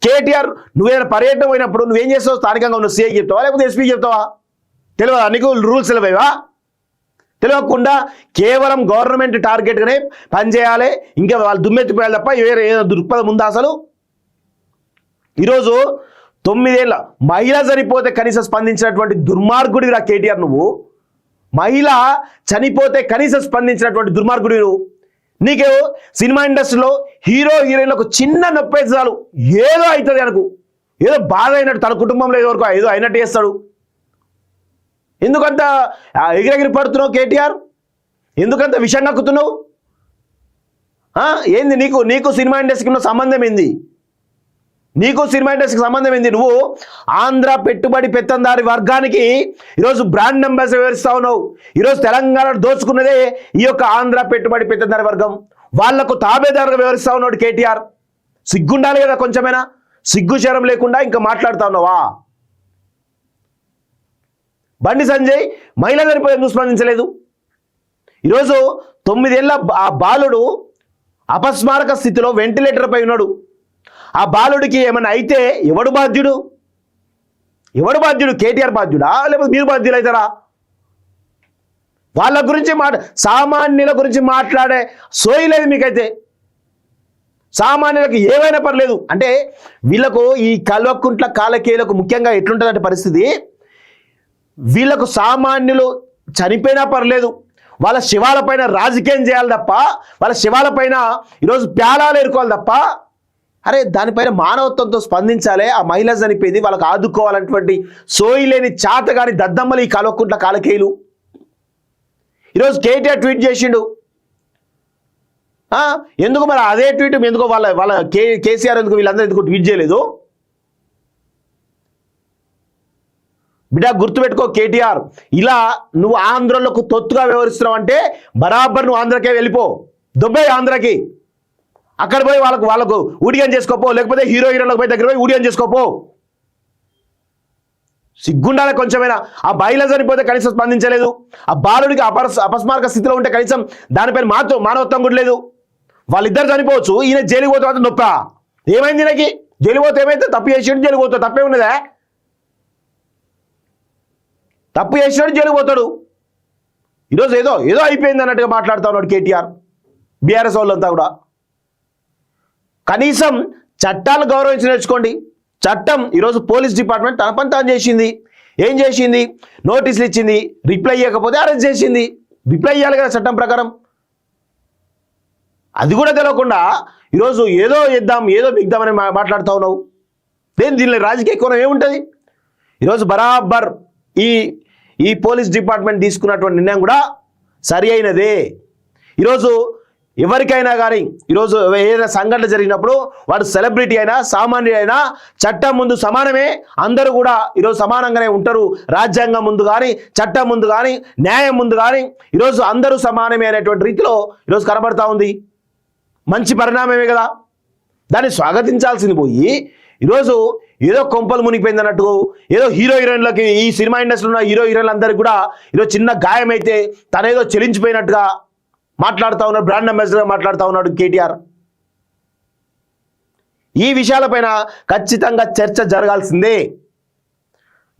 కేటీఆర్ నువ్వేమైనా పర్యటన పోయినప్పుడు నువ్వేం చేస్తావు? స్థానికంగా ఉన్న సీఐ చెప్తావా లేకపోతే ఎస్పీ చెప్తావా? తెలియదా నీకు? రూల్స్ తెలియవా? తెలియకుండా కేవలం గవర్నమెంట్ టార్గెట్గానే పనిచేయాలి, ఇంకా వాళ్ళు దుమ్మెత్తిపోయాలి తప్ప వేరే ఏదో దృక్పథం ఉందా అసలు? ఈరోజు 9 ఏళ్ళ మహిళ చనిపోతే కనీసం స్పందించినటువంటి దుర్మార్గుడిరా కేటీఆర్ నువ్వు. మహిళ చనిపోతే కనీసం స్పందించినటువంటి దుర్మార్గుడి నువ్వు. నీకు సినిమా ఇండస్ట్రీలో హీరో హీరోయిన్లకు చిన్న నొప్పి చాలు ఏదో అవుతుంది అనుకు, ఏదో బాధ అయినట్టు తన కుటుంబంలో ఏదో వరకు ఏదో అయినట్టు చేస్తాడు. ఎందుకంత ఎగిరెగిరి పడుతున్నావు కేటీఆర్? ఎందుకంత విషయం కక్కుతున్నావు? ఏంది నీకు సినిమా ఇండస్ట్రీకి ఉన్న సంబంధం ఏంది? నీకు సినిమా ఇండస్ట్రీకి సంబంధం ఏంది? నువ్వు ఆంధ్ర పెట్టుబడి పెత్తందారి వర్గానికి ఈరోజు బ్రాండ్ అంబాసిడర్ వివరిస్తా ఉన్నావు. ఈరోజు తెలంగాణ దోచుకున్నదే ఈ యొక్క ఆంధ్ర పెట్టుబడి పెత్తందారి వర్గం. వాళ్లకు తాబేదారుగా వివరిస్తా ఉన్నాడు కేటీఆర్. సిగ్గుండాలి కదా కొంచెమైనా, సిగ్గు శరం లేకుండా ఇంకా మాట్లాడుతా ఉన్నావా? బండి సంజయ్ మహిళ చనిపోయి ఎందుకు స్పందించలేదు? ఈరోజు 9 ఏళ్ళ ఆ బాలుడు అపస్మారక స్థితిలో వెంటిలేటర్ పై ఉన్నాడు. ఆ బాలుడికి ఏమైనా అయితే ఎవడు బాధ్యుడు? కేటీఆర్ బాధ్యుడా లేకపోతే మీరు బాధ్యులు అవుతారా? వాళ్ళ గురించి సామాన్యుల గురించి మాట్లాడే సోయి లేదు మీకైతే. సామాన్యులకు ఏమైనా పర్లేదు అంటే వీళ్ళకు ఈ కల్వకుంట్ల కాలకేయులకు ముఖ్యంగా ఎట్లుంటుందంటే పరిస్థితి, వీళ్ళకు సామాన్యులు చనిపోయినా పర్లేదు, వాళ్ళ శివాలపైన రాజకీయం చేయాలి తప్ప, వాళ్ళ శివాలపైన ఈరోజు ప్యాలాలు ఎరుకోవాలి తప్ప, అరే దానిపైన మానవత్వంతో స్పందించాలి. ఆ మహిళ చనిపోయింది, వాళ్ళకు ఆదుకోవాలన్నటువంటి సోయి లేని చాత కాని దద్దమ్మలు ఈ కల్వకుంట్ల కాలకేయులు. ఈరోజు కేటీఆర్ ట్వీట్ చేసిండు. ఎందుకు మరి అదే ట్వీట్ ఎందుకో వాళ్ళ కేసీఆర్ ఎందుకు వీళ్ళందరూ ఎందుకు ట్వీట్ చేయలేదు? బిడ్డ గుర్తుపెట్టుకో కేటీఆర్, ఇలా నువ్వు ఆంధ్రలకు తొత్తుగా వ్యవహరిస్తున్నావు అంటే బరాబర్ నువ్వు ఆంధ్రకే వెళ్ళిపో, దుబాయ్ ఆంధ్రకి, అక్కడ పోయి వాళ్ళకు ఊడిగం చేసుకోపో, లేకపోతే హీరో హీరోలకు పోయి దగ్గర పోయి ఊడిగం చేసుకోపో. సిగ్గుండాలి కొంచెమైనా. ఆ మహిళ చనిపోతే కనీసం స్పందించలేదు, ఆ బాలుడికి అపస్మారక స్థితిలో ఉంటే కనీసం దానిపైన మానవత్వం కూడా లేదు. వాళ్ళిద్దరు చనిపోవచ్చు, ఈయన జైలుకి పోతే మాత్రం నొప్ప. ఏమైంది ఈయనకి? జైలు పోతే ఏమైతే? తప్పు చేసాడు జైలుకి పోతాడు, తప్పే ఉన్నదా? తప్పు చేసినాడు జైలుకి పోతాడు. ఈరోజు ఏదో అయిపోయింది అన్నట్టుగా మాట్లాడుతూ ఉన్నాడు కేటీఆర్. బీఆర్ఎస్ వాళ్ళంతా కూడా కనీసం చట్టాలను గౌరవించి నేర్చుకోండి. చట్టం ఈరోజు పోలీస్ డిపార్ట్మెంట్ తన పని తాను చేసింది. ఏం చేసింది? నోటీసులు ఇచ్చింది, రిప్లై ఇవ్వకపోతే అరెస్ట్ చేసింది. రిప్లై ఇవ్వాలి కదా చట్టం ప్రకారం. అది కూడా తెలియకుండా ఈరోజు ఏదో బిగ్దామని మాట్లాడుతూ ఉన్నావు. దీనిలో రాజకీయ కోణం ఏముంటుంది? ఈరోజు బరాబర్ ఈ పోలీస్ డిపార్ట్మెంట్ తీసుకున్నటువంటి నిర్ణయం కూడా సరి అయినదే. ఈరోజు ఎవరికైనా కానీ ఈరోజు ఏదైనా సంఘటన జరిగినప్పుడు వాడు సెలబ్రిటీ అయినా సామాన్యుడు అయినా చట్టం ముందు సమానమే. అందరూ కూడా ఈరోజు సమానంగానే ఉంటారు. రాజ్యాంగం ముందు కానీ, చట్టం ముందు కానీ, న్యాయం ముందు కానీ ఈరోజు అందరూ సమానమే అనేటువంటి రీతిలో ఈరోజు కనబడతా ఉంది. మంచి పరిణామమే కదా, దాన్ని స్వాగతించాల్సింది పోయి ఈరోజు ఏదో కొంపలు మునిగిపోయింది అన్నట్టు ఏదో హీరో హీరోయిన్లకి, ఈ సినిమా ఇండస్ట్రీలో ఉన్న హీరో హీరోయిన్లందరికీ కూడా ఈరోజు చిన్న గాయమైతే తనేదో చెలించిపోయినట్టుగా మాట్లాడుతూ ఉన్నాడు, బ్రాండ్ అంబాసిడర్గా మాట్లాడుతూ ఉన్నాడు కేటీఆర్. ఈ విషయాలపైన ఖచ్చితంగా చర్చ జరగాల్సిందే.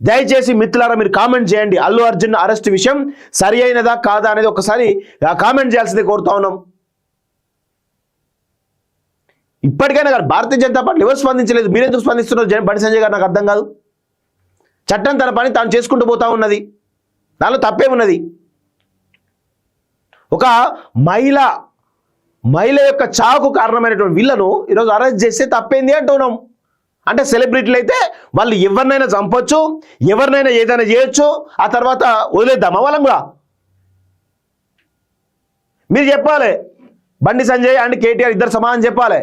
దయచేసి మిత్రులారా మీరు కామెంట్ చేయండి. అల్లు అర్జున్ అరెస్ట్ విషయం సరి అయినదా కాదా అనేది ఒకసారి కామెంట్ చేయాల్సిందే కోరుతా ఉన్నాం. ఇప్పటికైనా కానీ భారతీయ జనతా పార్టీ ఎవరు స్పందించలేదు, మీరెందుకు స్పందిస్తున్నారు బండి సంజయ్ గారు? నాకు అర్థం కాదు. చట్టం తన పని తాను చేసుకుంటూ పోతా ఉన్నది, దానిలో తప్పేమున్నది? ఒక మహిళ యొక్క చావుకు కారణమైనటువంటి వీళ్ళను ఈరోజు అరెస్ట్ చేస్తే తప్పేంది అంటున్నాం. అంటే సెలబ్రిటీలు అయితే వాళ్ళు ఎవరినైనా చంపొచ్చు, ఎవరినైనా ఏదైనా చేయొచ్చు, ఆ తర్వాత వదిలేద్దామా వాళ్ళం కూడా? మీరు చెప్పాలి, బండి సంజయ్ అండ్ కేటీఆర్ ఇద్దరు సమానం చెప్పాలి.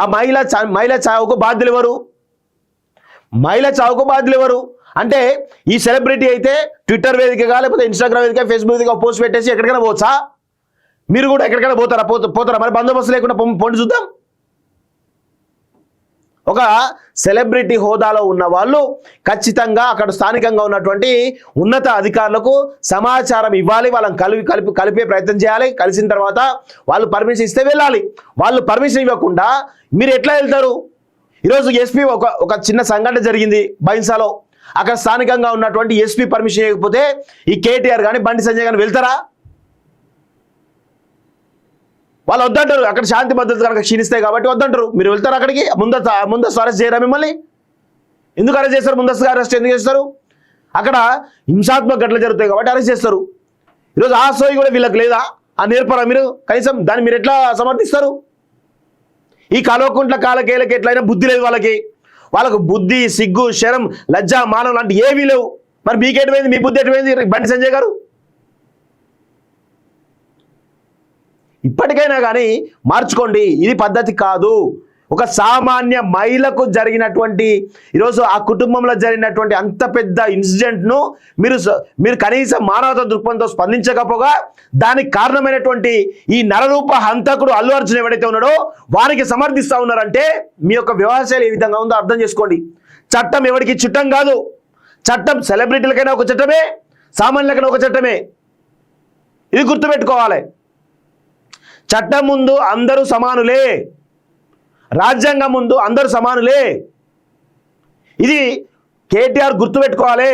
ఆ మహిళ చావుకు బాధ్యులు ఎవరు? మహిళ చావుకు బాధ్యులు ఎవరు అంటే ఈ సెలబ్రిటీ అయితే ట్విట్టర్ వేదికగా లేకపోతే ఇన్స్టాగ్రామ్ వేదిక, ఫేస్బుక్ వేదిక పోస్ట్ పెట్టేసి ఎక్కడికైనా పోవచ్చా? మీరు కూడా ఎక్కడికైనా పోతారా? మరి బందోబస్తు లేకుండా పొండి చూద్దాం. ఒక సెలబ్రిటీ హోదాలో ఉన్న వాళ్ళు ఖచ్చితంగా అక్కడ స్థానికంగా ఉన్నటువంటి ఉన్నత అధికారులకు సమాచారం ఇవ్వాలి, వాళ్ళని కలిపే ప్రయత్నం చేయాలి. కలిసిన తర్వాత వాళ్ళు పర్మిషన్ ఇస్తే వెళ్ళాలి. వాళ్ళు పర్మిషన్ ఇవ్వకుండా మీరు ఎట్లా వెళ్తారు? ఈరోజు ఎస్పీ ఒక చిన్న సంఘటన జరిగింది బైన్సాలో. అక్కడ స్థానికంగా ఉన్నటువంటి ఎస్పీ పర్మిషన్ ఇవ్వకపోతే ఈ కేటీఆర్ కానీ బండి సంజయ్ కానీ వెళ్తారా? వాళ్ళు వద్దంటారు. అక్కడ శాంతి భద్రత కనుక క్షీణిస్తాయి కాబట్టి వద్దంటారు. మీరు వెళ్తారు అక్కడికి? ముందస్తు అరెస్ట్ చేయరా మిమ్మల్ని? ఎందుకు అరెస్ట్ చేస్తారు? ముందస్తుగా అరెస్ట్ ఎందుకు చేస్తారు? అక్కడ హింసాత్మక ఘటనలు జరుగుతాయి కాబట్టి అరెస్ట్ చేస్తారు. ఈరోజు ఆ సోయి కూడా వీళ్ళకి లేదా? ఆ నేర్పరా మీరు? కనీసం దాన్ని మీరు ఎట్లా సమర్థిస్తారు? ఈ కల్వకుంట్ల కాలకేలకి ఎట్లయినా బుద్ధి లేదు వాళ్ళకు బుద్ధి, సిగ్గు, శరం, లజ్జ, మానం లాంటి ఏమీ లేవు. మరి మీకెటువైంది? మీ బుద్ధి ఎటువైంది బండి సంజయ్ గారు? ఇప్పటికైనా కానీ మార్చుకోండి. ఇది పద్ధతి కాదు. ఒక సామాన్య మహిళకు జరిగినటువంటి ఈరోజు ఆ కుటుంబంలో జరిగినటువంటి అంత పెద్ద ఇన్సిడెంట్ను మీరు కనీసం మానవతా దృక్పథంతో స్పందించకపోగా దానికి కారణమైనటువంటి ఈ నరరూప హంతకుడు అల్లు అర్జున్ ఎవడైతే ఉన్నాడో వారికి సమర్థిస్తూ ఉన్నారంటే మీ యొక్క వ్యవహారాలు ఏ విధంగా ఉందో అర్థం చేసుకోండి. చట్టం ఎవరికి చుట్టం కాదు. చట్టం సెలబ్రిటీలకైనా ఒక చట్టమే, సామాన్యులకైనా ఒక చట్టమే. ఇది గుర్తుపెట్టుకోవాలి. చట్టం ముందు అందరూ సమానులే, రాజ్యాంగం ముందు అందరూ సమానులే. ఇది కేటీఆర్ గుర్తుపెట్టుకోవాలి.